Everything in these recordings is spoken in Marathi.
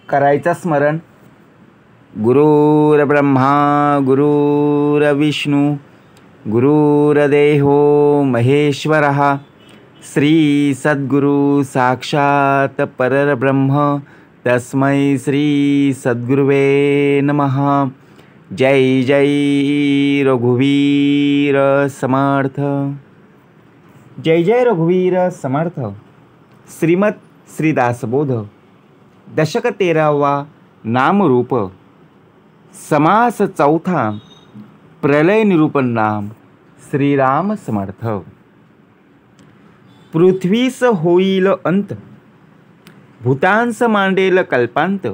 करायचं स्मरण. गुरुर्ब्रह्मा गुरुर्विष्णू गुरुर्देहो महेश्वरः श्री सद्गुरु साक्षात परब्रह्म तस्मै श्री सद्गुरुवे नमः. जय जय रघुवीर समर्थ. जय जय रघुवीर समर्थ. श्रीमद श्रीदासबोध दशक 13वा नामरूप समास चौथा प्रलय निरूपण नाम श्रीराम समर्थ. पृथ्वीस होईल अंत भूतांस मांडेल कल्पांत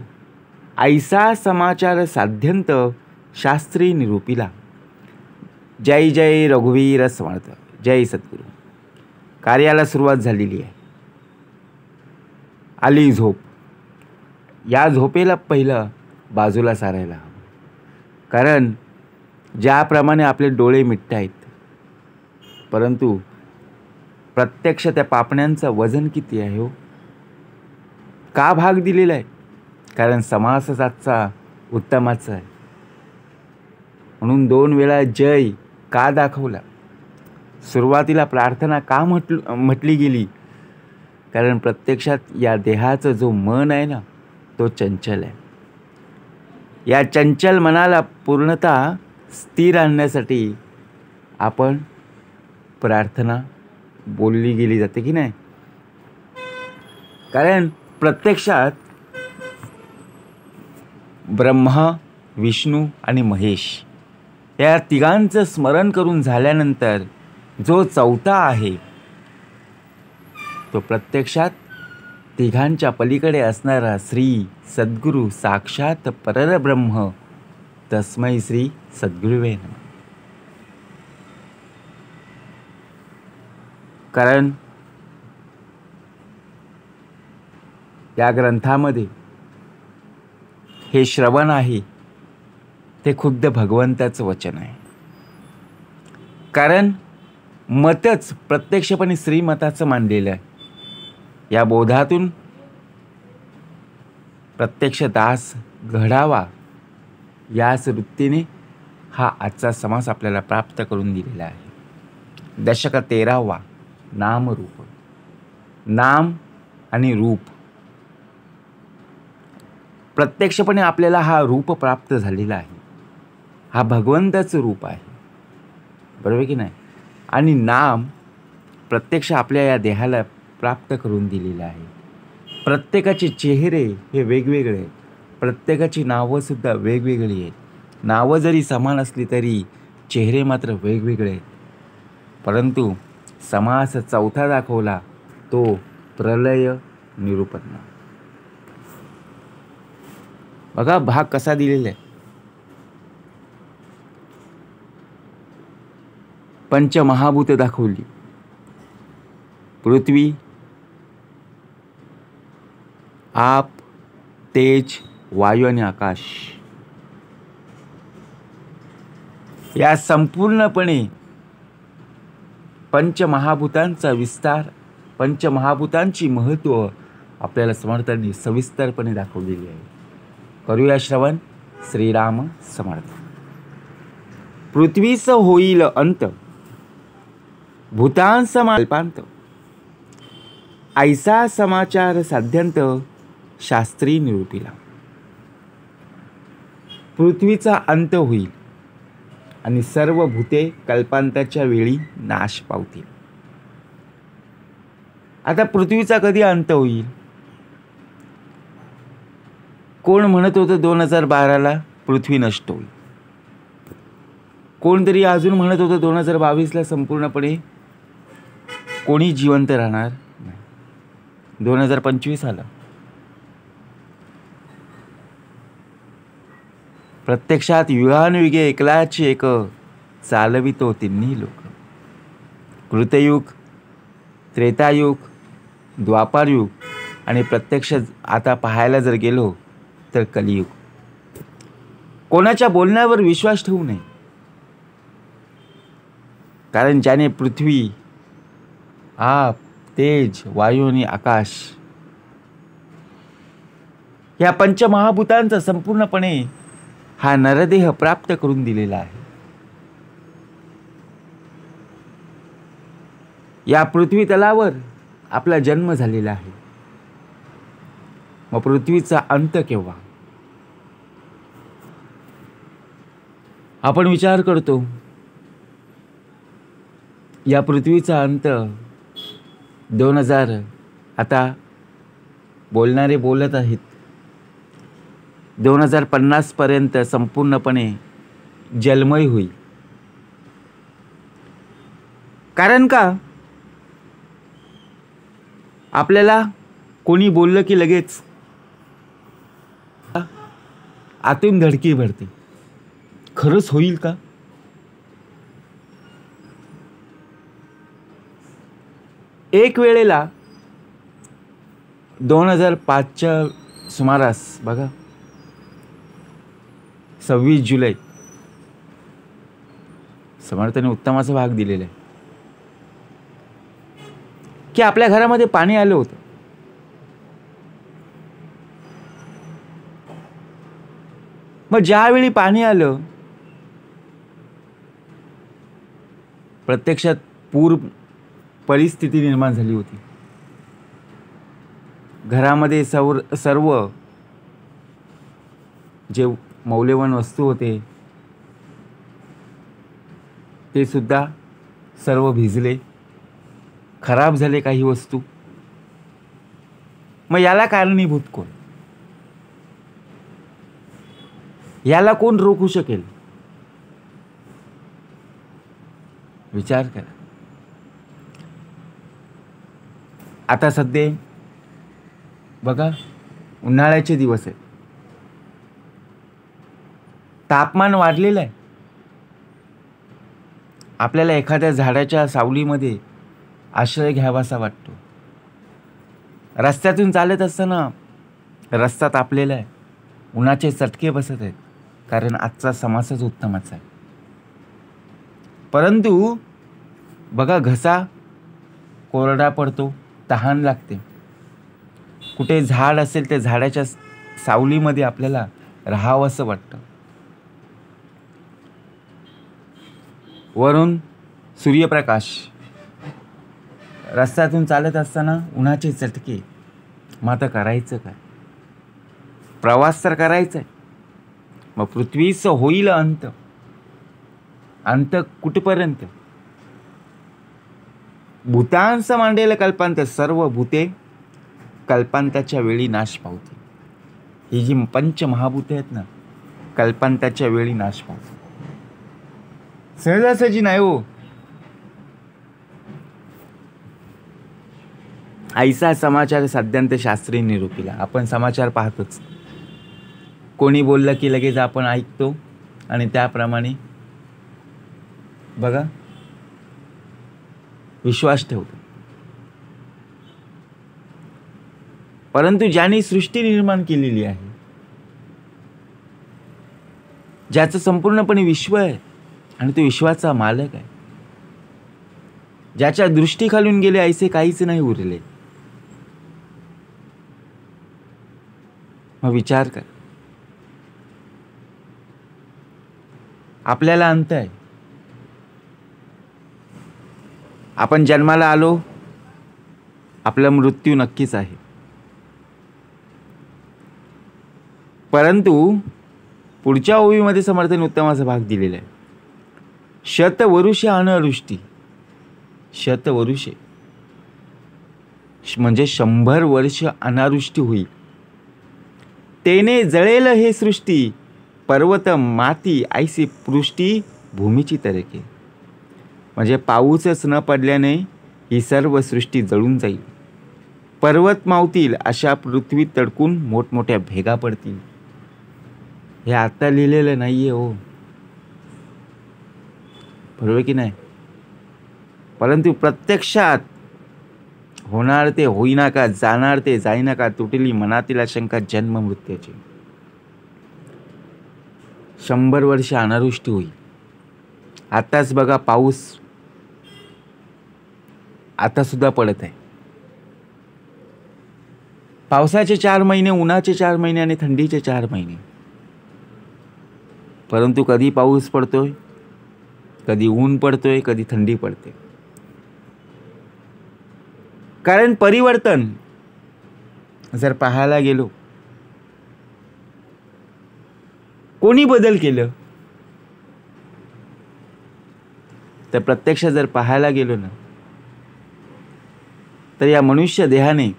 ऐसा समाचार साध्यंत शास्त्री निरूपिला. जय जय रघुवीर समर्थ. जय सद्गुरू. कार्याला सुरुवात झालेली आहे. आली झोप. या झोपेला पहिलं बाजूला सारायला हवं. कारण ज्याप्रमाणे आपले डोळे मिटत आहेत, परंतु प्रत्यक्ष त्या पापण्यांचं वजन किती आहे हो. का भाग दिलेला आहे? कारण समास आजचा उत्तमाचा आहे. म्हणून 2 वेळा जय का दाखवला? सुरुवातीला प्रार्थना का म्हटली गेली? कारण प्रत्यक्षात या देहाचं जो मन आहे ना, तो चंचल आहे. या चंचल मनाला पूर्णतः स्थिर आणण्यासाठी आपण प्रार्थना बोलली गेली जाते की नाही. कारण प्रत्यक्षात ब्रह्मा, विष्णू आणि महेश या तिघांचं स्मरण करून झाल्यानंतर जो चौथा आहे, तो प्रत्यक्षात तिघांच्या पलीकडे असणारा श्री सद्गुरु साक्षात परब्रह्म तस्मै श्री सद्गुरुवे नमः. कारण या ग्रंथामध्ये हे श्रवण आहे ते खुद्द भगवंताचं वचन आहे. कारण मतच प्रत्यक्षपणे श्रीमताचं मानलेलं आहे. या बोधातून प्रत्यक्ष दास घडावा याच वृत्तीने हा आजचा समास आपल्याला प्राप्त करून दिलेला आहे. दशक 13वा नामरूप. नाम आणि रूप. प्रत्यक्षपणे आपल्याला हा रूप प्राप्त झालेला आहे. हा भगवंताचं रूप आहे, बरोबर की नाही. आणि नाम प्रत्यक्ष आपल्या या देहाला प्राप्त करून दिलेलं आहे. प्रत्येकाचे चेहरे हे वेगवेगळे आहेत. प्रत्येकाची नावंसुद्धा वेगवेगळी आहेत. नावं जरी समान असली तरी चेहरे मात्र वेगवेगळे आहेत. परंतु समास चौथा दाखवला तो प्रलय निरूपण. बघा भाग कसा दिलेला आहे. पंचमहाभूत दाखवली. पृथ्वी, आप, तेज, वायू आणि आकाश या संपूर्णपणे पंचमहाभूतांचा विस्तार, पंचमहाभूतांची महत्त्व आपल्याला समर्थांनी सविस्तरपणे दाखवलेली आहे. करूया श्रवण. श्रीराम समर्थ. पृथ्वीस होईल अंत भूतांस कल्पांत ऐसा समाचार साध्यंत शास्त्री निरूपिला. पृथ्वीचा अंत होईल आणि सर्व भूते कल्पांताच्या वेळी नाश पावतील. आता पृथ्वीचा कधी अंत होईल? कोण म्हणत होतं 2012ला पृथ्वी नष्ट होईल. कोणतरी अजून म्हणत होतं 2022ला संपूर्णपणे कोणी जिवंत राहणार नाही. 2025 आला. प्रत्यक्षात युगानुयुगे एकलाच एक चालवितो तिन्ही लोक. कृतयुग, त्रेतायुग, द्वापारयुग आणि प्रत्यक्ष आता पाहायला जर गेलो तर कलियुग. कोणाच्या बोलण्यावर विश्वास ठेवू नये. कारण ज्याने पृथ्वी, आप, तेज, वायू आणि आकाश या पंचमहाभूतांचा संपूर्णपणे हा नरदेह प्राप्त करून दिलेला आहे. या पृथ्वी तलावर आपला जन्म झालेला आहे. मग पृथ्वीचा अंत केव्हा? आपण विचार करतो या पृथ्वीचा अंत 2000 आता बोलणारे बोलत आहेत 2050 पर्यंत संपूर्णपणे जलमय होईल. कारण का? आपल्याला कोणी बोललं की लगेच आतून धडकी भरते. खरंच होईल का? एक वेळेला 2005च्या सुमारास बघा 26 जुलै समर्थाने उत्तमाचा भाग दिलेला आहे की आपल्या घरामध्ये पाणी आलं होतं. मग ज्यावेळी पाणी आलं प्रत्यक्षात पूर परिस्थिती निर्माण झाली होती. घरामध्ये सर्व जे मौल्यवान वस्तू होते ते सुद्धा सर्व भिजले, खराब झाले काही वस्तू. मग याला कारणीभूत कोण? याला कोण रोखू शकेल? विचार करा. आता सध्या बघा उन्हाळ्याचे दिवस आहेत. तापमान वाढलेलं आहे. आपल्याला एखाद्या झाडाच्या सावलीमध्ये आश्रय घ्यावासा वाटतो. रस्त्यातून चालत असताना रस्ता तापलेला आहे, उन्हाचे चटके बसत आहेत, कारण आजचा समासच उत्तमाचा आहे. परंतु बघा घसा कोरडा पडतो, तहान लागते. कुठे झाड असेल त्या झाडाच्या सावलीमध्ये आपल्याला राहावंसं वाटतं. वरून सूर्यप्रकाश, रस्त्यातून चालत असताना उन्हाचे चटके. मग आता करायचं काय? प्रवास तर करायचा आहे. मग पृथ्वीचं होईल अंत. अंत कुठपर्यंत? भूतांचं मांडलेलं कल्पांत. सर्व भूते कल्पांताच्या वेळी नाश पावते. ही जी पंचमहाभूते आहेत ना, कल्पांताच्या वेळी नाश पावते. सहजासहजी नाही हो. ऐसा समाचार साध्यांत शास्त्री निरूपिला. आपण समाचार पाहतोच. कोणी बोललं की लगेच आपण ऐकतो आणि त्याप्रमाणे बघा विश्वास ठेवतो. परंतु ज्याने सृष्टी निर्माण केलेली आहे, ज्याचं संपूर्णपणे विश्व आहे आणि तो विश्वाचा मालक आहे, ज्याच्या दृष्टीखालून गेले ऐसे काहीच नाही उरले. मग विचार कर. आपल्याला अंत आहे. आपण जन्माला आलो, आपला मृत्यू नक्कीच आहे. परंतु पुढच्या ओवीमध्ये समर्थाने उत्तमाचा भाग दिलेला आहे. शतवरुषे अनवृष्टी. शतवरुषे म्हणजे 100 वर्ष अनावृष्टी होईल. तेने जळेल हे सृष्टी, पर्वत माती ऐसी पृष्टी भूमीची तरके. म्हणजे पाऊसच न पडल्याने ही सर्व सृष्टी जळून जाईल. पर्वत मावतील, अशा पृथ्वी तडकून मोठमोठ्या भेगा पडतील. हे आता लिहिलेलं नाहीये हो, बरोबर की नाही? परंतु प्रत्यक्षात होणार ते होईना का, जाणार ते जाईना का, तुटली मनातील शंका जन्म मृत्यूची. 100 वर्ष अनावृष्टी होईल. आताच बघा पाऊस आता सुद्धा पडत आहे. पावसाचे 4 महिने, उन्हाचे 4 महिने आणि थंडीचे 4 महिने. परंतु कधी पाऊस पडतोय, कधी ऊन पडतोय, कधी थंडी पडते. कारण परिवर्तन जर पाहायला गेलो, कोणी बदल केलं तर प्रत्यक्ष जर पाहायला गेलो ना, तर या मनुष्य देहाने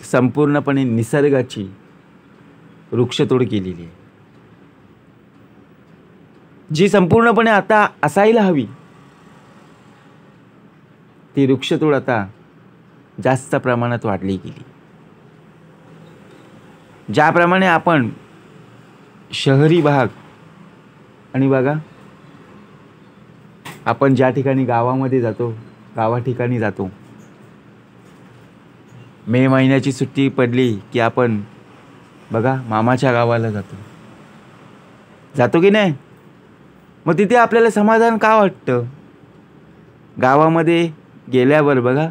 संपूर्णपणे निसर्गाची वृक्षतोड केलेली आहे, जी संपूर्णपणे आता असायला हवी. ती वृक्षतोड आता जास्त प्रमाणात वाढली गेली. ज्याप्रमाणे आपण शहरी भाग आणि बघा, आपण ज्या ठिकाणी गावामध्ये जातो, गावा ठिकाणी जातो, मे महिन्याची सुट्टी पडली की आपण बघा मामाच्या गावाला जातो की नाही. मग तिथे आपल्याला समाधान का वाटतं? गावामध्ये गेल्यावर बघा,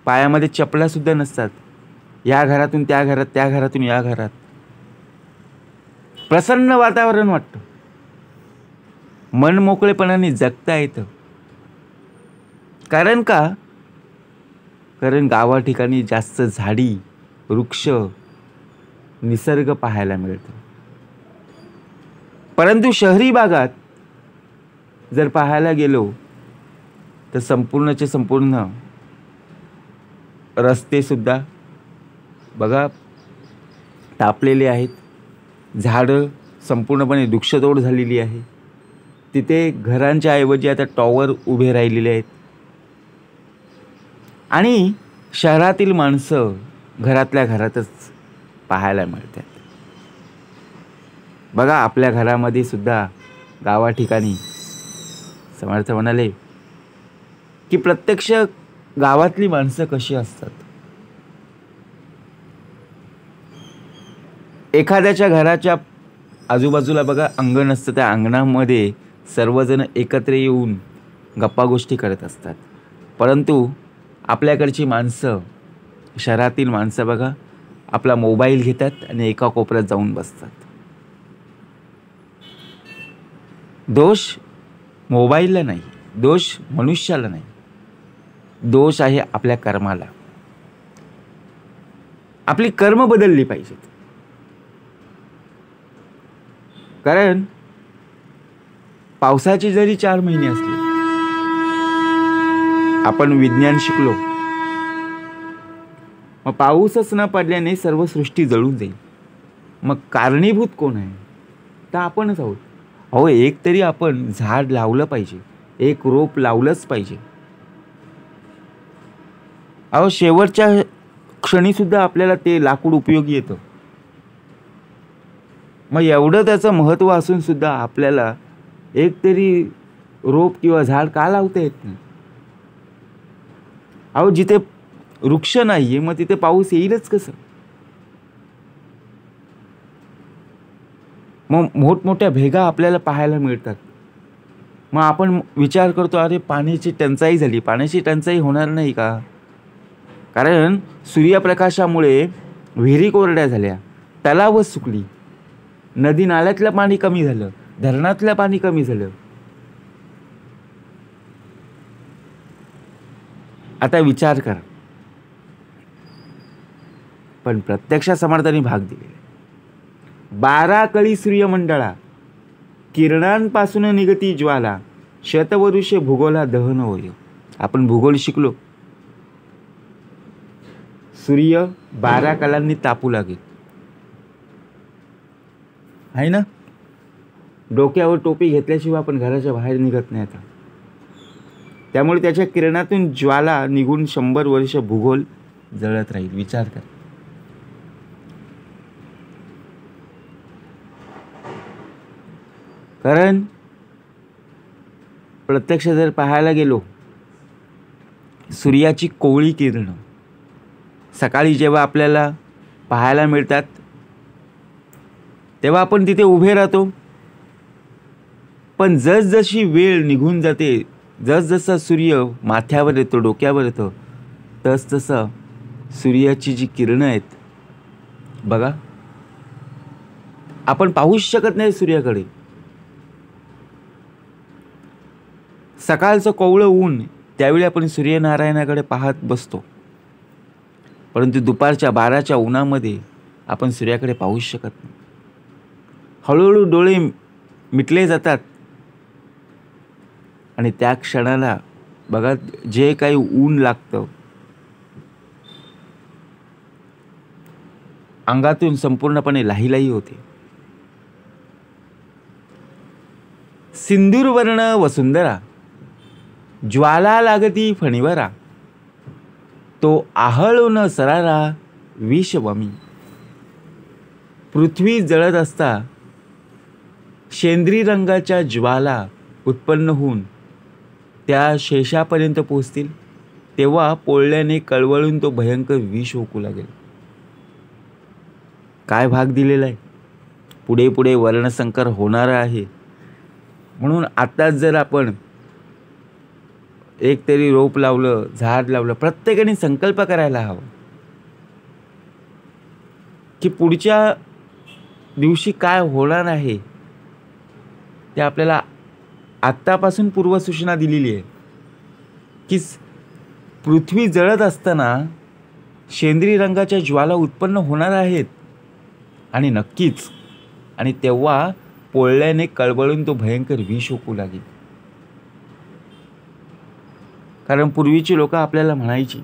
पायामध्ये चपला सुद्धा नसतात. या घरातून त्या घरात, त्या घरातून या घरात प्रसन्न वातावरण वाटतं. मन मोकळेपणाने जगता येतं. कारण का? कारण गावा ठिकाणी जास्त झाडी, वृक्ष, निसर्ग पाहायला मिळतो. परंतु शहरी भागात जर पाहायला गेलो तर संपूर्णचे संपूर्ण रस्ते सुद्धा बघा तापलेले आहेत. झाडं संपूर्णपणे वृक्षतोड झालेली आहे. तिथे घरांच्या ऐवजी आता टॉवर उभे राहिलेले आहेत. आणि शहरातील माणसं घरातल्या घरातच पाहायला मिळतात. बघा आपल्या घरामध्ये सुद्धा गावा ठिकाणी समर्थ म्हणाले की प्रत्यक्ष गावातली माणसं कशी असतात. एखाद्याच्या घराच्या आजूबाजूला बघा अंगण असतं. त्या अंगणामध्ये सर्वजण एकत्र येऊन गप्पा गोष्टी करत असतात. परंतु आपल्याकडची माणसं, शहरातील माणसं बघा, आपला मोबाईल घेतात आणि एका कोपऱ्यात जाऊन बसतात. दोष मोबाईलला नाही, दोष मनुष्याला नाही, दोष आहे आपल्या कर्माला. आपली कर्म बदलली पाहिजेत. कारण पावसाची जरी 4 महिने असली, आपण विज्ञान शिकलो, मग पाऊसच न पडल्याने सर्व सृष्टी जळून जाईल. मग कारणीभूत कोण आहे? तर आपणच आहोत. अहो, एक तरी आपण झाड लावलं पाहिजे, एक रोप लावलंच पाहिजे. अहो, शेवटच्या क्षणी सुद्धा आपल्याला ते लाकूड उपयोगी येतं. मग एवढं त्याचं महत्त्व असून सुद्धा आपल्याला एक तरी रोप किंवा झाड का लावता येत नाही? अहो, जिथे वृक्ष नाहीये मग तिथे पाऊस येईलच कसं? मग मोठमोठ्या भेगा आपल्याला पाहायला मिळतात. मग आपण विचार करतो, अरे पाण्याची टंचाई झाली. पाण्याची टंचाई होणार नाही का? कारण सूर्यप्रकाशामुळे विहिरी कोरड्या झाल्या, तलाव सुकली, नदी नाल्यातलं पाणी कमी झालं, धरणातलं पाणी कमी झालं. आता विचार करा. पण प्रत्यक्ष समर्थांनी भाग दिलेला. 12 कळी सूर्यमंडळा, किरणांपासून निगती ज्वाला, शतवरुषे भूगोला दहन होय. आपण भूगोल शिकलो. सूर्य 12 कलांनी तापू लागेल, आहे ना. डोक्यावर टोपी घेतल्याशिवाय आपण घराच्या बाहेर निघत नाही आता. त्यामुळे त्याच्या किरणातून ज्वाला निघून 100 वर्ष भूगोल जळत राहील. विचार कर. कारण प्रत्यक्ष जर पाहायला गेलो, सूर्याची कोवळी किरण सकाळी जेव्हा आपल्याला पाहायला मिळतात तेव्हा आपण तिथे उभे राहतो. पण जसजशी वेळ निघून जाते, जसजसा सूर्य माथ्यावर येतो, डोक्यावर येतो, तसतसं सूर्याची जी किरणं आहेत बघा, आपण पाहूच शकत नाही सूर्याकडे. सकाळचं कोवळं ऊन, त्यावेळी आपण सूर्यनारायणाकडे पाहत बसतो, परंतु दुपारच्या 12च्या उन्हामध्ये आपण सूर्याकडे पाहूच शकत नाही. हळूहळू डोळे मिटले जातात आणि त्या क्षणाला बघा, जे काही ऊन लागतं अंगातून संपूर्णपणे लाहीलाही होते. सिंदूरवर्ण वसुंधरा, ज्वाला लागती फणीवरा, तो आहळून सरारा विषवमी. पृथ्वी जळत असता शेंद्री रंगाच्या ज्वाला उत्पन्न होऊन त्या शेषापर्यंत पोहोचतील, तेव्हा पोळल्याने कळवळून तो भयंकर विष ओकू लागेल. काय भाग दिलेला आहे. पुढे पुढे वर्णसंकर होणार आहे. म्हणून आताच जर आपण एक तरी रोप लावलं, झाड लावलं, प्रत्येकाने संकल्प करायला हवा की पुढच्या दिवशी काय होणार आहे ते आपल्याला आत्तापासून पूर्वसूचना दिलेली आहे की पृथ्वी जळत असताना शेंद्री रंगाच्या ज्वाला उत्पन्न होणार आहेत आणि नक्कीच, आणि तेव्हा पोळल्याने कळवळून तो भयंकर विष ओकू लागेल. कारण पूर्वीची लोक आपल्याला म्हणायची,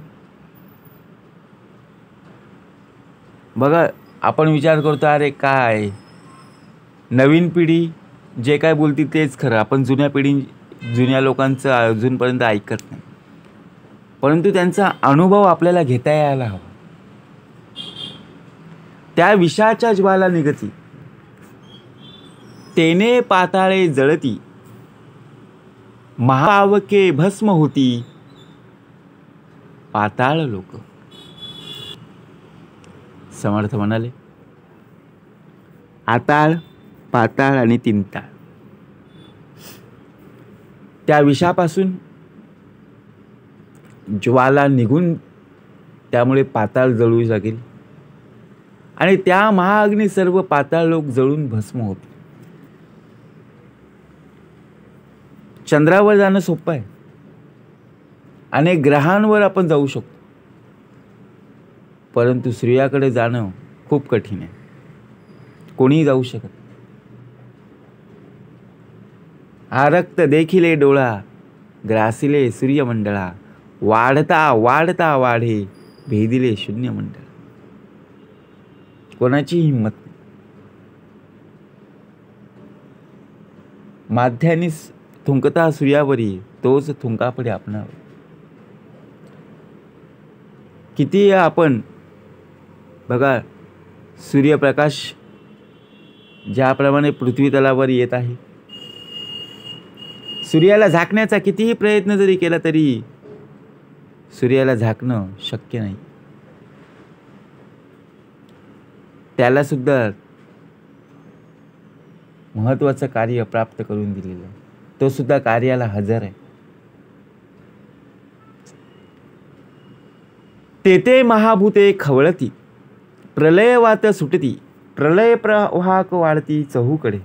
बघा आपण विचार करतो अरे काय नवीन पिढी जे काय बोलते तेच खरं, आपण जुन्या लोकांचं अजूनपर्यंत ऐकत नाही, परंतु त्यांचा अनुभव आपल्याला घेता यायला हवा. त्या विषाच्या ज्वाला निघती, तेने पाताळे जळती, महापावके भस्म होती पाताळ लोक. समर्थ म्हणाले, आताळ, पाताळ आणि तिंताळ, त्या विषापासून ज्वाला निघून त्यामुळे पाताळ जळू लागेल आणि त्या महाअग्नी सर्व पाताळ लोक जळून भस्म होतील. चंद्रावर जाणं सोपं आहे, अनेक ग्रहांवर आपण जाऊ शकतो, परंतु सूर्याकडे जाणं खूप कठीण आहे. कोणीही जाऊ शकत. आरक्त देखिले डोळा, ग्रासिले सूर्यमंडळा, वाढता वाढता वाढे, भेदिले शून्य मंडळ. कोणाची हिंमत नाही. माध्यानी थुंकता सूर्यावरी, तोच थुंका पडे आपणावर. किती आपण बघा, सूर्यप्रकाश ज्याप्रमाणे पृथ्वी तलावर येत आहे, सूर्याला झाकण्याचा कितीही प्रयत्न जरी केला तरी सूर्याला झाकणं शक्य नाही. त्याला सुद्धा महत्त्वाचं कार्य प्राप्त करून दिलेलं आहे. तो सुद्धा कार्याला हजर आहे. तेथे महाभूते खवळती, प्रलय वात सुटती, प्रलय प्रवाहक वाढती चहूकडे.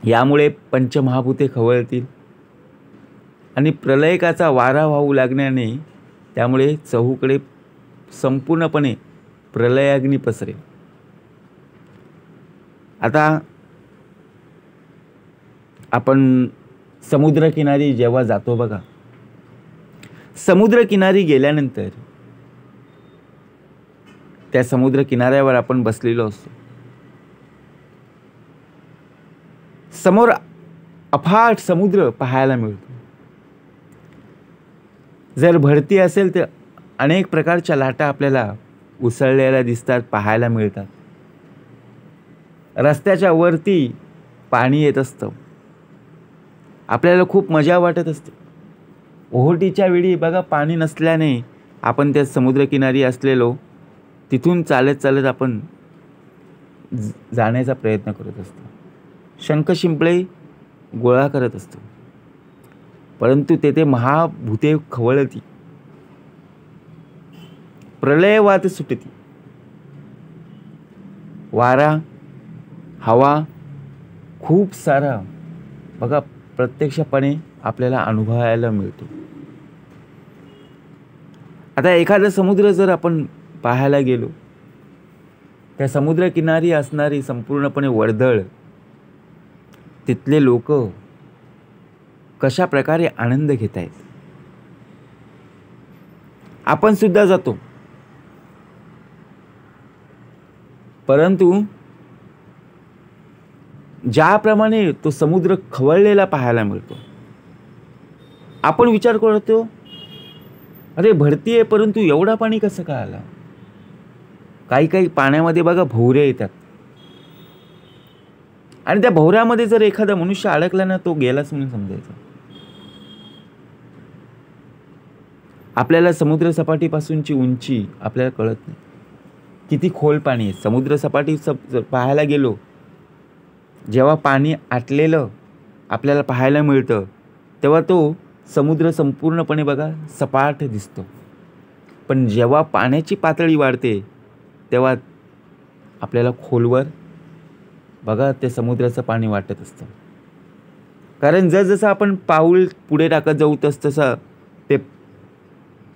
यामुळे पंचमहाभूते खवळतील आणि प्रलयकाचा वारा वाहू लागण्याने त्यामुळे चहूकडे संपूर्णपणे प्रलयाग्नी पसरेल. आता आपण समुद्रकिनारी जेव्हा जातो बघा, समुद्रकिनारी गेल्यानंतर त्या समुद्र किनाऱ्यावर आपण बसलेलो असतो. समोर अफाट समुद्र पाहायला मिळतो. जर भरती असेल तर अनेक प्रकारच्या लाटा आपल्याला उसळलेल्या दिसतात, पाहायला मिळतात. रस्त्याच्या वरती पाणी येत असतं, आपल्याला खूप मजा वाटत असते. ओहोटीच्या वेळी बघा, पाणी नसल्याने आपण त्या समुद्रकिनारी असलेलो तिथून चालत चालत आपण जाण्याचा प्रयत्न करत असतो. शंख शिंपले गोळा करत असतो, परंतु तेथे महाभूते खवळती. प्रलयवाद सुटती. वारा, हवा, खूप सारा बघा प्रत्यक्षपणे आपल्याला अनुभवायला मिळतो. आता एखादा समुद्र जर आपण पाहायला गेलो, त्या समुद्रकिनारी असणारी संपूर्णपणे वर्दळ, तिथले लोक कशा प्रकारे आनंद घेत आहेत. आपण सुद्धा जातो, परंतु ज्याप्रमाणे तो समुद्र खवळलेला पाहायला मिळतो, आपण विचार करतो अरे भरती आहे, परंतु एवढा पाणी कसं काय आला. काही काही पाण्यामध्ये बघा भोवरे येतात, आणि त्या भोवऱ्यामध्ये जर एखादा मनुष्य अडकला ना, तो गेलाच म्हणून समजायचं. आपल्याला समुद्र सपाटीपासूनची उंची आपल्याला कळत नाही, किती खोल पाणी आहे. समुद्र सपाटी पाहायला गेलो, जेव्हा पाणी आटलेलं आपल्याला पाहायला मिळतं, तेव्हा तो समुद्र संपूर्णपणे बघा सपाट दिसतो. पण जेव्हा पाण्याची पातळी वाढते, तेव्हा आपल्याला खोलवर बघा ते समुद्राचं पाणी वाटत असतं. कारण जसजसं आपण पाऊल पुढे टाकत जाऊ, तसतसं ते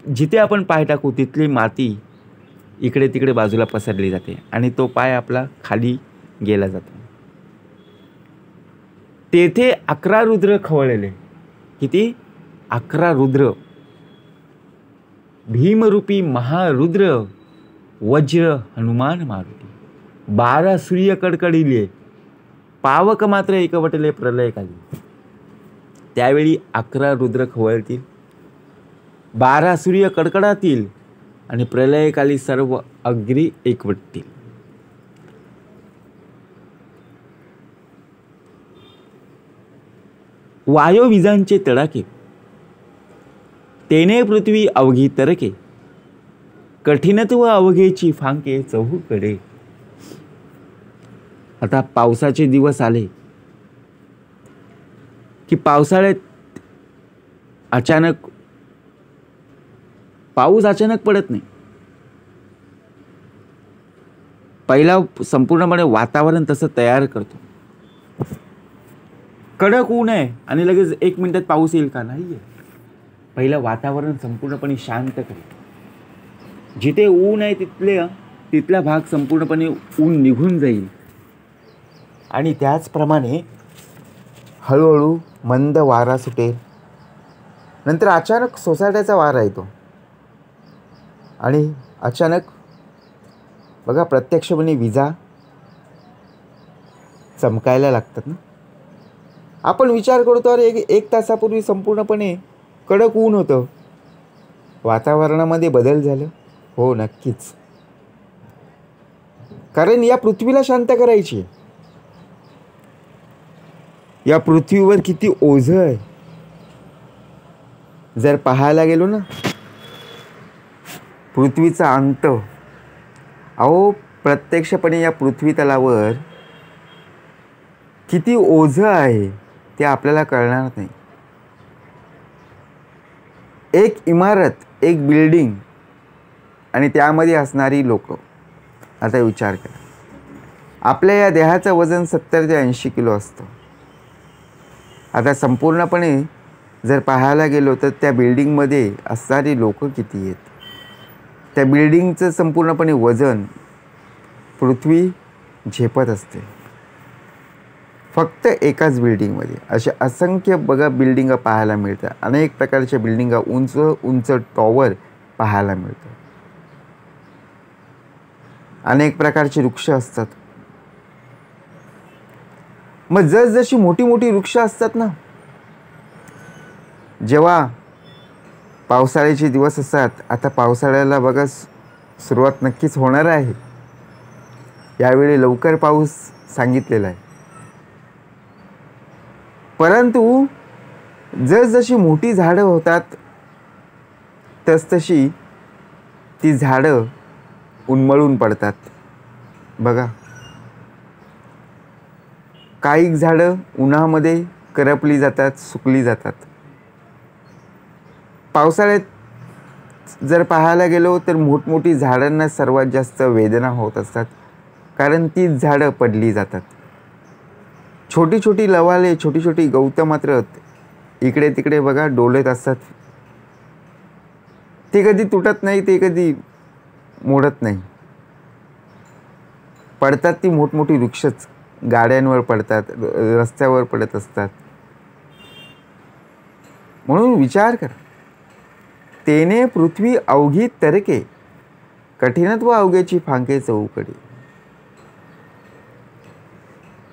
जिथे आपण पाय टाकू तिथली माती इकडे तिकडे बाजूला पसरली जाते, आणि तो पाय आपला खाली गेला जातो. तेथे 11 रुद्र खवळलेले. किती? 11 रुद्र. भीमरूपी महारुद्र, वज्र हनुमान मारुती. 12 सूर्य कडकडीले, पावक मात्र एकवटले प्रलयकाली. त्यावेळी 11 रुद्र खवळतील, 12 सूर्य कडकडातील, आणि प्रलयकाली सर्व अग्नी एकवटतील. वायुविजांचे तडाके, तेने पृथ्वी अवघी तरके, कठीणत्व अवघेची फांके चहूकडे. आता पावसाचे दिवस आले की पावसाळ्यात अचानक पाऊस पडत नाही. पहिला संपूर्णपणे वातावरण तसं तयार करतो. कडक ऊन आहे आणि लगेच 1 मिनिटात पाऊस येईल का? नाहीये. पहिलं वातावरण संपूर्णपणे शांत करेल. जिथे ऊन आहे तिथला भाग संपूर्णपणे ऊन निघून जाईल, आणि त्याचप्रमाणे हळूहळू मंद वारा सुटेल. नंतर अचानक सोसाट्याचा वारा येतो, आणि अचानक बघा प्रत्यक्षपणे विजा चमकायला लागतात ना. आपण विचार करतो अरे 1 तासापूर्वी संपूर्णपणे कडक ऊन होतं, वातावरणामध्ये बदल झालं. हो, नक्कीच. कारण या पृथ्वीला शांत करायची. या पृथ्वीवर किती ओझं आहे जर पाहायला गेलो ना. पृथ्वीचा अंत, अहो प्रत्यक्षपणे या पृथ्वी तलावर किती ओझं आहे ते आपल्याला कळणार नाही. एक इमारत, एक बिल्डिंग, आणि त्यामध्ये असणारी लोक. आता विचार करा, आपल्या या देहाचं वजन 70 ते 80 किलो असतं. आता संपूर्णपणे जर पाहायला गेलो तर त्या बिल्डिंगमध्ये असणारी लोक किती आहेत. त्या बिल्डिंगचं संपूर्णपणे वजन पृथ्वी झेपत असते. फक्त एकाच बिल्डिंगमध्ये अशा असंख्य बघा बिल्डिंगा पाहायला मिळतात. अनेक प्रकारच्या बिल्डिंगा, उंच उंच टॉवर पाहायला मिळतात. अनेक प्रकारचे वृक्ष असतात. मग जसजशी मोठी मोठी वृक्ष असतात ना, जेव्हा पावसाळ्याचे दिवस असतात, आता पावसाळ्याला बघा सुरुवात नक्कीच होणार आहे. यावेळी लवकर पाऊस सांगितलेला आहे. परंतु जसजशी मोठी झाडं होतात तसतशी ती झाडं उन्मळून पडतात. बघा, काही झाडं उन्हामध्ये करपली जातात, सुकली जातात. पावसाळ्यात जर पाहायला गेलो तर मोठमोठी झाडांना सर्वात जास्त वेदना होत असतात, कारण तीच झाडं पडली जातात. छोटी छोटी लवाले, छोटी छोटी गवतं मात्र इकडे तिकडे बघा डोलत असतात. ते कधी तुटत नाही, ते कधी मोडत नाही. पडतात ती मोठमोठी वृक्षच, गाड्यांवर पडतात, रस्त्यावर पडत असतात. म्हणून विचार कर, तेने पृथ्वी अवघी तरके, कठीणत्व अवघेची फांके चौकडे.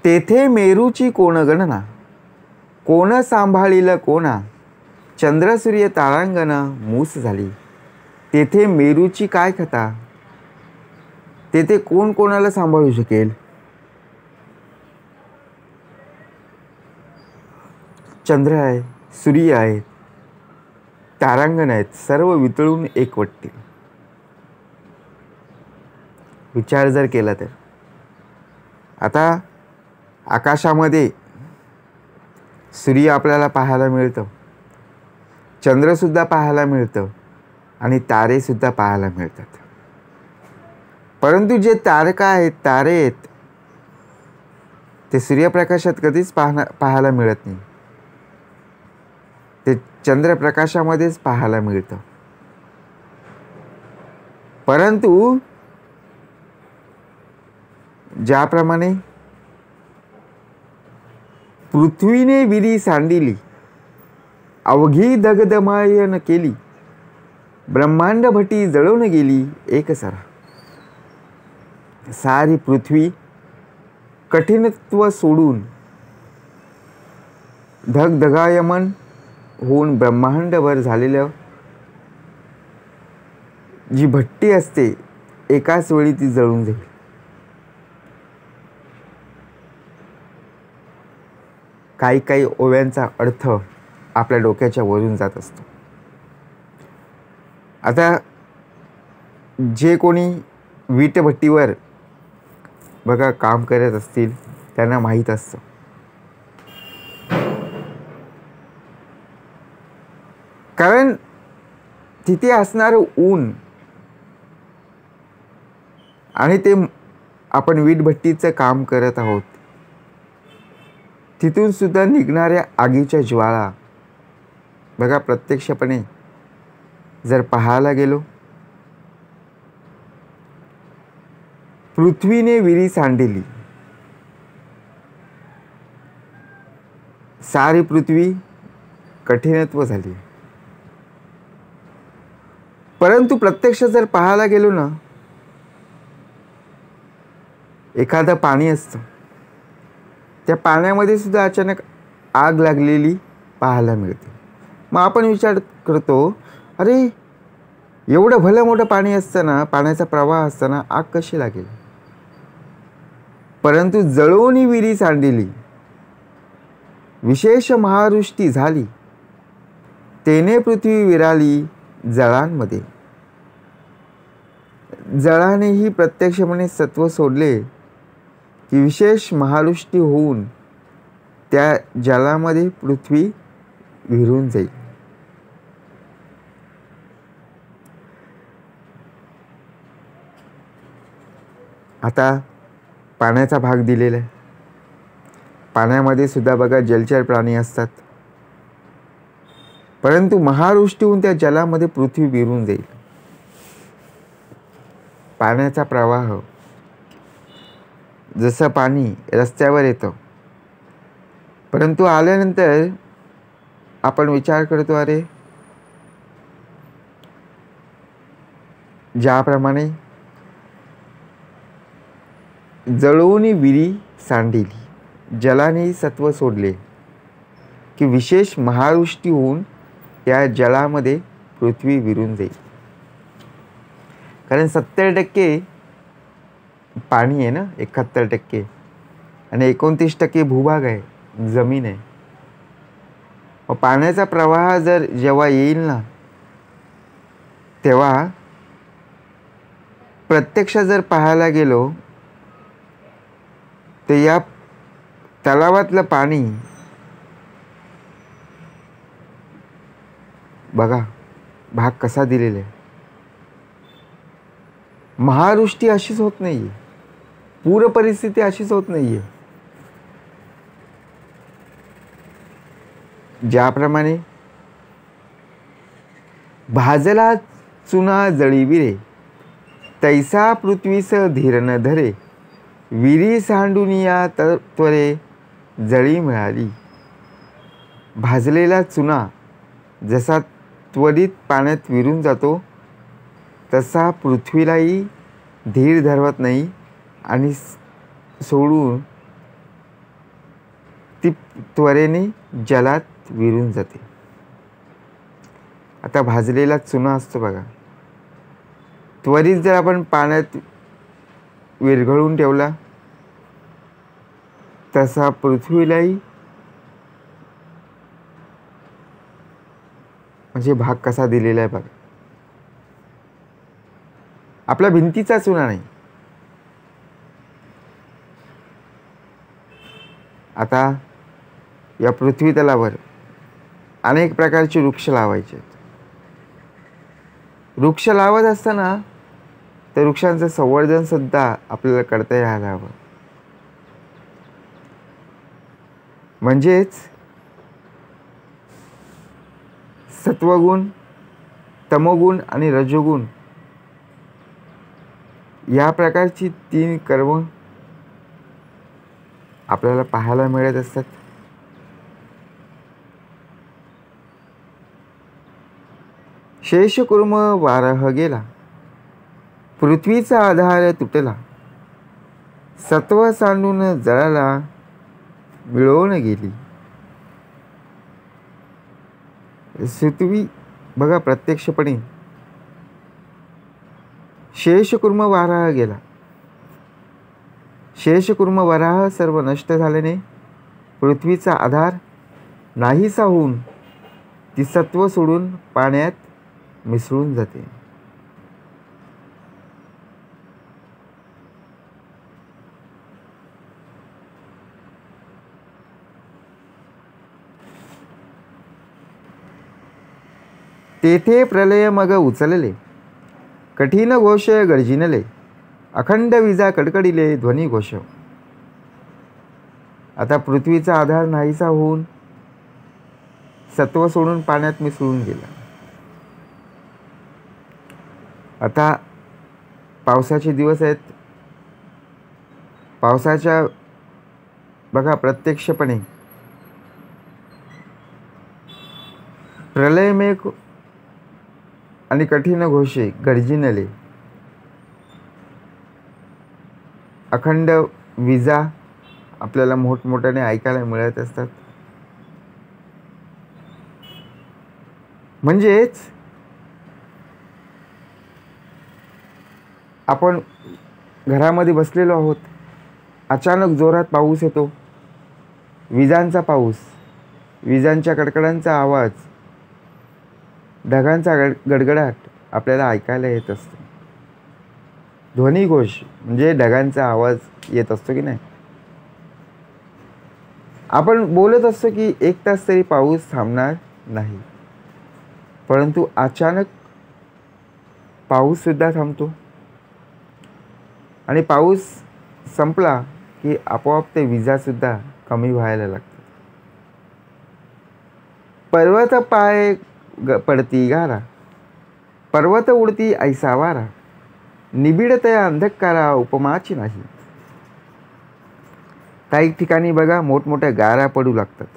तेथे मेरूची कोण गणना, कोण सांभाळील कोणा, चंद्र सूर्य तारांगण मूस झाली. तेथे मेरूची काय कथा, तेथे कोण कोणाला सांभाळू शकेल. चंद्र आहे, सूर्य आहे, तारांगण आहेत, सर्व वितळून एकवटतील. विचार जर केला तर आता आकाशामध्ये सूर्य आपल्याला पाहायला मिळतं, चंद्रसुद्धा पाहायला मिळतं आणि तारेसुद्धा पाहायला मिळतात. परंतु जे तारका आहेत, तारे आहेत, ते सूर्यप्रकाशात कधीच पाहायला मिळत नाही. ते चंद्रप्रकाशामध्येच पाहायला मिळतं. परंतु ज्याप्रमाणे पृथ्वीने विरी सांडिली, अवघी दगदमायन केली, ब्रह्मांड भटी जळून गेली एकसरा. सारी पृथ्वी कठीणत्व सोडून धगधगायमन होऊन ब्रह्मांडभर झालेलं जी भट्टी असते, एकाच वेळी ती जळून जाईल. काही काही ओव्यांचा अर्थ आपल्या डोक्याच्या वरून जात असतो. आता जे कोणी वीटभट्टीवर बघा काम करत असतील त्यांना माहीत असतं, कारण तिथे असणारं ऊन आणि ते आपण वीटभट्टीचं काम करत आहोत, तिथून सुद्धा निघणाऱ्या आगीच्या ज्वाळा बघा, प्रत्यक्षपणे जर पाहायला गेलो, पृथ्वीने विरी सांडिली, सारी पृथ्वी कठीणत्व झाली. परंतु प्रत्यक्ष जर पाहायला गेलो ना, एखादं पाणी असतं, त्या पाण्यामध्ये सुद्धा अचानक आग लागलेली पाहायला मिळते. मग आपण विचार करतो, अरे एवढं भलं मोठं पाणी असताना, पाण्याचा प्रवाह असताना आग कशी लागेल. परंतु जळून विरी सांडिली, विशेष महावृष्टी झाली, तेने पृथ्वी विराली जळांमध्ये. जळानेही प्रत्यक्षपणे सत्व सोडले की विशेष महावृष्टी होऊन त्या जलामध्ये पृथ्वी विरून जाईल. आता पाण्याचा भाग दिलेला आहे. पाण्यामध्ये सुद्धा बघा जलचर प्राणी असतात, परंतु महावृष्टी होऊन त्या जलामध्ये पृथ्वी विरून जाईल. पाण्याचा प्रवाह, जसं पाणी रस्त्यावर येतं, परंतु आल्यानंतर आपण विचार करतो, अरे ज्याप्रमाणे जळून विरी सांडिली, जलाने सत्व सोडले की विशेष महावृष्टी होऊन त्या जलामध्ये पृथ्वी विरून जाईल. कारण 70% पाणी आहे ना, 71%, आणि 29% भूभाग आहे, जमीन आहे. मग पाण्याचा प्रवाह जर जेव्हा येईल ना, तेव्हा प्रत्यक्ष जर पाहायला गेलो तर या तलावातलं पाणी बघा, भाग कसा दिलेला आहे. महावृष्टी अशीच होत नाही आहे, पूर परिस्थिती अशीच होत नाही आहे. ज्याप्रमाणे भाजला चुना जळीविरे, तैसा पृथ्वीस धीर न धरे, विरी सांडुनिया त्वरे जळी मिळाली. भाजलेला चुना जसा त्वरित पाण्यात विरून जातो, तसा पृथ्वीलाही धीर धरवत नाही आणि सोडून ती त्वरेने जलात विरून जाते. आता भाजलेला चुना असतो बघा, त्वरित जर आपण पाण्यात विरघळून ठेवला, तसा पृथ्वीलाही म्हणजे भाग कसा दिलेला आहे बघा. आपल्या भिंतीचा चुना नाही. आता या पृथ्वी तलावर अनेक प्रकारचे वृक्ष लावायचे आहेत. वृक्ष लावत असताना त्या वृक्षांचं संवर्धन सुद्धा आपल्याला करता यायला हवं. म्हणजेच सत्वगुण, तमोगुण आणि रजोगुण या प्रकारची 3 कर्म आपल्याला पाहायला मिळत असतात. शेषकुर्म वारह गेला, पृथ्वीचा आधार तुटला, सत्व सांडून जळाला, मिळवून गेली. पृथ्वी बघा प्रत्यक्षपणे शेषकुर्म वाराह गेला. शेषकुर्म वराह सर्व नष्ट झाल्याने पृथ्वीचा आधार नाहीसा होऊन ती सत्व सोडून पाण्यात मिसळून जाते. तेथे प्रलय मग उचलले, कठीण घोष गर्जिनले, अखंड विजा कडकडीले ध्वनी घोष. आता पृथ्वीचा आधार नाहीसा होऊन सत्व सोडून पाण्यात मिसळून गेला. आता पावसाचे दिवस आहेत. पावसाच्या बघा प्रत्यक्षपणे प्रलय मेघ आणि कठीण घोषे गर्जिनले, अखंड विजा आपल्याला मोठमोठ्याने ऐकायला मिळत असतात. म्हणजेच आपण घरामध्ये बसलेलो आहोत, अचानक जोरात पाऊस येतो, विजांचा पाऊस, विजांच्या कडकडांचा आवाज, ढगांचा गडगडाट आपल्याला ऐकायला येत असतो. ध्वनिघोष म्हणजे ढगांचा आवाज येत असतो की नाही. आपण बोलत असतो की 1 तास तरी पाऊस थांबणार नाही, परंतु अचानक पाऊस सुद्धा थांबतो आणि पाऊस संपला की आपोआप ते विजा सुद्धा कमी व्हायला लागतात. पर्वत पाय पडती गारा, पर्वत उडती ऐसा वारा, निबिडतया अंधकारा उपमाची नाही. काही ठिकाणी बघा मोठमोठ्या गारा पडू लागतात,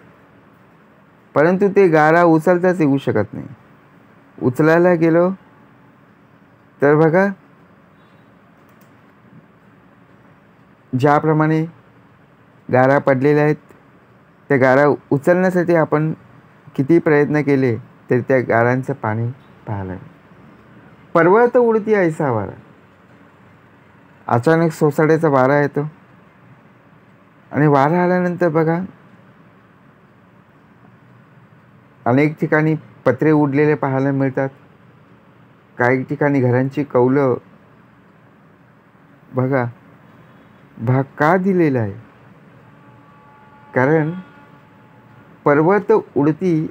परंतु ते गारा उचलताच येऊ शकत नाही. उचलायला गेलो तर बघा ज्याप्रमाणे गारा पडलेल्या आहेत, त्या गारा उचलण्यासाठी आपण किती प्रयत्न केले तरी त्या गारांचं पाणी पाहायला. पर्वत उडती ऐसा वारा, अचानक सोसाट्याचा वारा येतो आणि वारा आल्यानंतर बघा अनेक ठिकाणी पत्रे उडलेले पाहायला मिळतात. काही ठिकाणी घरांची कौलं बघा भाग का दिलेला आहे, कारण पर्वत उडती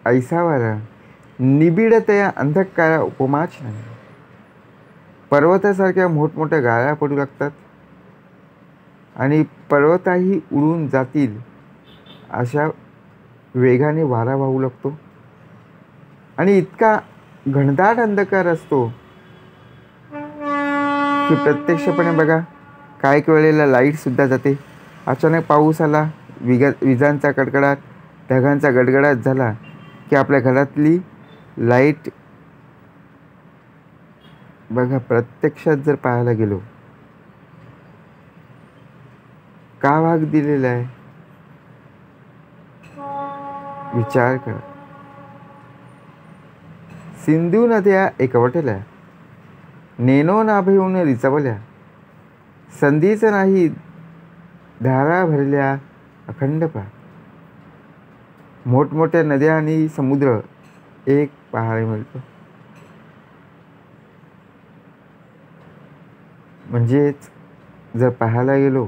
ऐसा वारा, निबिडतया अंधकारा उपमाच नाही. पर्वतासारख्या मोठमोठ्या गाळ्या पडू लागतात आणि पर्वताही उडून जातील अशा वेगाने वारा वाहू लागतो आणि इतका घनदाट अंधकार असतो की प्रत्यक्षपणे बघा, काही वेळेला लाईटसुद्धा जाते. अचानक पाऊस आला, विजांचा कडकडाट, ढगांचा गडगडाट झाला की आपल्या घरातली लाईट बघा, प्रत्यक्षात जर पाहायला गेलो, का भाग दिलेला आहे विचार करा. सिंधू नद्या एकवटल्या, नेनो नाभेहून रिचवल्या, संधीच नाही धारा भरल्या अखंडपा. मोठमोठ्या नद्या आणि समुद्र एक पाहायला मिळतो. म्हणजेच जर पाहायला गेलो,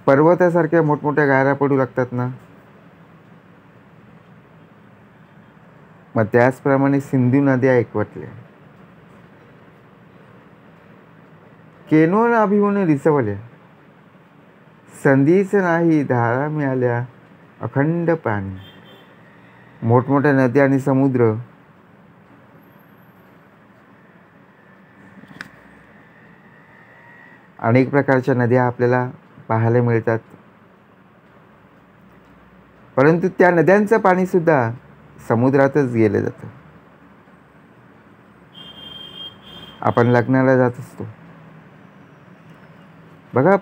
पर्वतासारख्या मोठमोठ्या गारा पडू लागतात ना, मग त्याचप्रमाणे सिंधू नद्या एकवटल्या, केनो नाभीहून रिचवल्या, संधीच नाही धारा मिळाल्या अखंड पाणी. मोठमोठ्या नद्या आणि समुद्र अनेक प्रकारच्या नद्या आपल्याला पाहायला मिळतात, परंतु त्या नद्यांचं पाणी सुद्धा समुद्रातच गेलं जातं. आपण लग्नाला जात असतो बघा,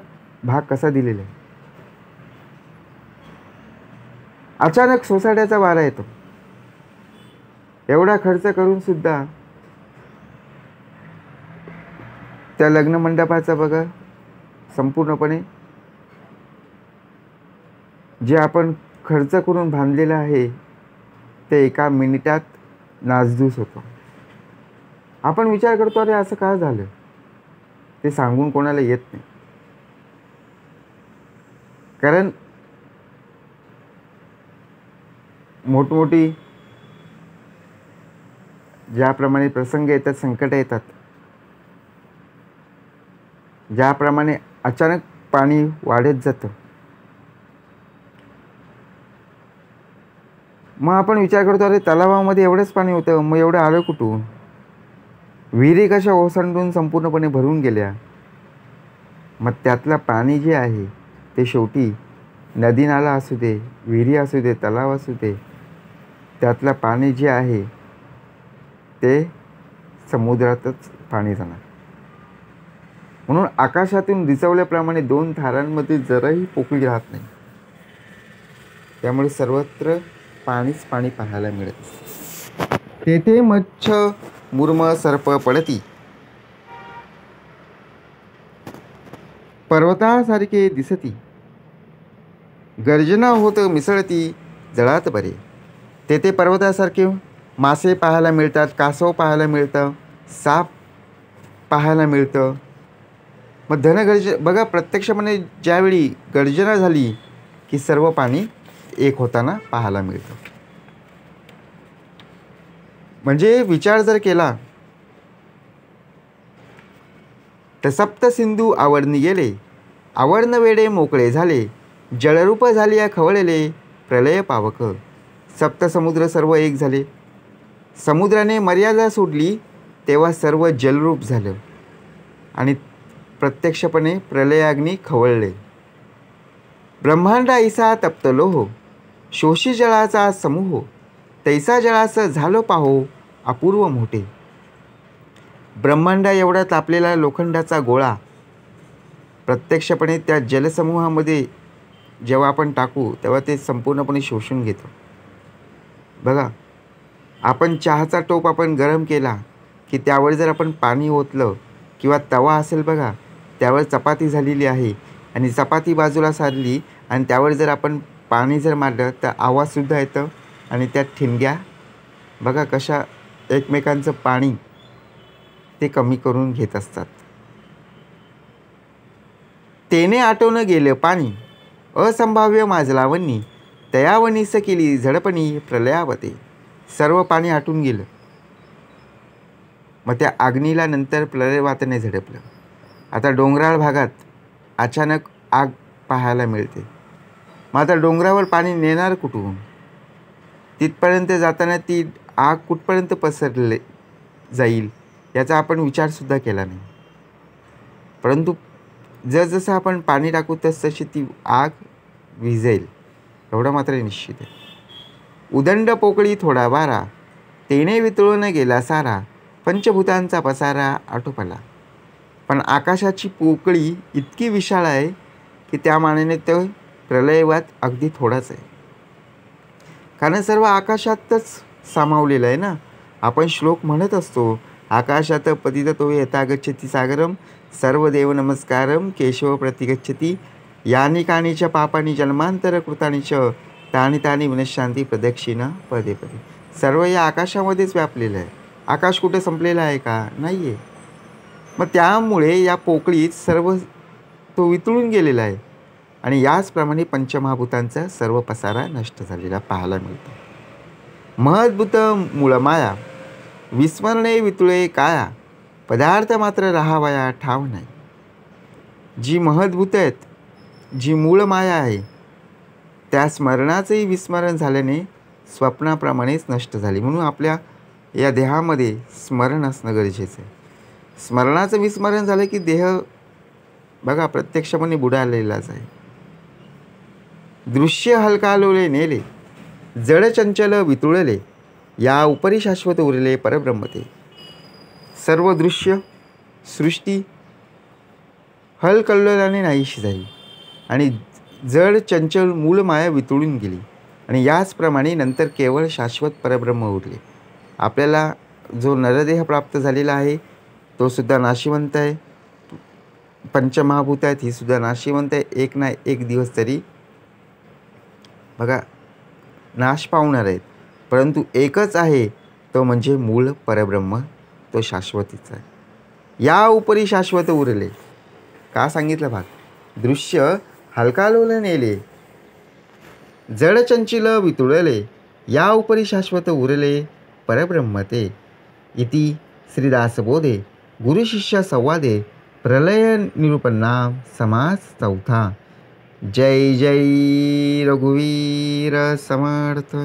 भाग कसा दिलेला आहे. अचानक सोसाट्याचा वारा येतो, एवढा खर्च करून सुद्धा त्या लग्न मंडपाचा बघा, संपूर्णपणे जे आपण खर्च करून बांधलेलं आहे ते एका मिनिटात नासधूस होतो. आपण विचार करतो, अरे असं का झालं, ते सांगून कोणाला येत नाही. कारण मोठमोठी ज्याप्रमाणे प्रसंग येतात, संकट येतात, ज्याप्रमाणे अचानक पाणी वाढत जातं, मग आपण विचार करतो, अरे तलावामध्ये एवढंच पाणी होतं, मग एवढं आलं कुठून. विहिरी कशा ओसंडून संपूर्णपणे भरून गेल्या. मग त्यातलं पाणी जे आहे ते शेवटी नदी नाला असू दे, विहिरी असू दे, तलाव असू दे, त्यातलं पाणी जे आहे ते समुद्रातच पाणी जाणार. म्हणून आकाशातून रिचवल्याप्रमाणे दोन थारांमध्ये जराही पोकळी राहत नाही. त्यामुळे सर्वत्र पाणीच पाणी पाहायला मिळत. तेथे मच्छ मुर्म सर्प पडती, पर्वतासारखे दिसती, गर्जना होत मिसळती जळात बरे. तेथे पर्वतासारखे मासे पाहायला मिळतात, कासव पाहायला मिळतं, साप पाहायला मिळतं. मग बघा, प्रत्यक्षपणे ज्यावेळी गर्जना झाली की सर्व पाणी एक होताना पाहायला मिळतं. म्हणजे विचार जर केला तर सप्त सिंधू आवडणी गेले, आवर्ण वेडे मोकळे झाले, जळरूप झाली खवळले प्रलय पावक. सप्त समुद्र सर्व एक झाले, समुद्राने मर्यादा सोडली तेव्हा सर्व जलरूप झालं आणि प्रत्यक्षपणे प्रलयाग्नी खवळले. ब्रह्मांड ऐसा तप्त लोह, शोषी जळाचा समूह, तैसा जळास झालो पाहो अपूर्व मोठे. ब्रह्मांडा एवढा तापलेला लोखंडाचा गोळा प्रत्यक्षपणे त्या जलसमूहामध्ये जेव्हा आपण टाकू तेव्हा ते संपूर्णपणे शोषून घेतो. बघा, आपण चहाचा टोप आपण गरम केला की त्यावर जर आपण पाणी ओतलं किंवा तवा असेल बघा, त्यावर चपाती झालेली आहे आणि चपाती बाजूला सारली आणि त्यावर जर आपण पाणी जर मारलं तर आवाजसुद्धा येतं आणि त्या ठिणग्या बघा कशा एकमेकांचं पाणी ते कमी करून घेत असतात. तेने आटवून गेलं पाणी, असंभाव्य माजलावणी, तयावनीस केली झडपणी प्रलयावते. सर्व पाणी आटून गेलं मग त्या अग्नीला नंतर प्रलयवाताने झडपलं. आता डोंगराळ भागात अचानक आग पाहायला मिळते. मग आता डोंगरावर पाणी नेणार कुठून? तिथपर्यंत जाताना ती आग कुठपर्यंत पसरले जाईल याचा आपण विचारसुद्धा केला नाही. परंतु जसजसं आपण पाणी टाकू तसतशी ती आग विझेल एवढं मात्र निश्चित आहे. उदंड पोकळी थोडा वारा, तेने वितळून गेला सारा, पंचभूतांचा पसारा आटोपला. पण आकाशाची पोकळी इतकी विशाळ आहे की त्या मानाने तो प्रलयवात अगदी थोडाच आहे. कारण सर्व आकाशातच सामावलेलं आहे ना. आपण श्लोक म्हणत असतो, आकाशात पतितो यथा गच्छति सागरम, सर्वदेव नमस्कारम केशव प्रतिगच्छति, यानी कानीच पापानी जन्मांतर कृतानी च, तानी तानी विनश्शांती प्रदक्षिणा पदे पदे. सर्व या आकाशामध्येच व्यापलेलं आहे. आकाश कुठे संपलेलं आहे का? नाही आहे. मग त्यामुळे या पोकळीत सर्व तो वितळून गेलेला आहे आणि याचप्रमाणे पंचमहाभूतांचा सर्व पसारा नष्ट झालेला पाहायला मिळतो. महद्भूत मूळमाया, विस्मरणे वितुळे काया, पदार्थ मात्र राहावया ठाव नाही. जी महद्भूत आहेत, जी मूळ माया आहे, त्या स्मरणाचंही विस्मरण झाल्याने स्वप्नाप्रमाणेच नष्ट झाली. म्हणून आपल्या या देहामध्ये स्मरण असणं गरजेचं आहे. स्मरणाचं विस्मरण झालं की देह बघा प्रत्यक्षपणे बुडालेलाच आहे. दृश्य हलकालोले नेले, जड चंचल वितुळले, या उपरी शाश्वत उरले परब्रह्म ते. सर्व दृश्य सृष्टी हलकल्लोलाने नाहीशी झाली आणि जड चंचल मूळ माया वितळून गेली आणि याचप्रमाणे नंतर केवळ शाश्वत परब्रह्म उरले. आपल्याला जो नरदेह प्राप्त झालेला आहे तो सुद्धा नाशिवंत आहे. पंचमहाभूत आहेत ही सुद्धा नाशिवंत आहे. एक ना एक दिवस तरी बघा नाश पावणार आहेत. परंतु एकच आहे तो म्हणजे मूळ परब्रह्म, तो शाश्वतीचा आहे. या उपरी शाश्वत उरले का सांगितलं भाग. दृश्य हलकालोल नेले, जड चंचल वितुळले, या उपरी शाश्वत उरले परब्रह्म ते. इति श्रीदासबोधे गुरुशिष्य संवादे प्रलय निरूपणाम समास चौथा. जय जय रघुवीर समर्थ.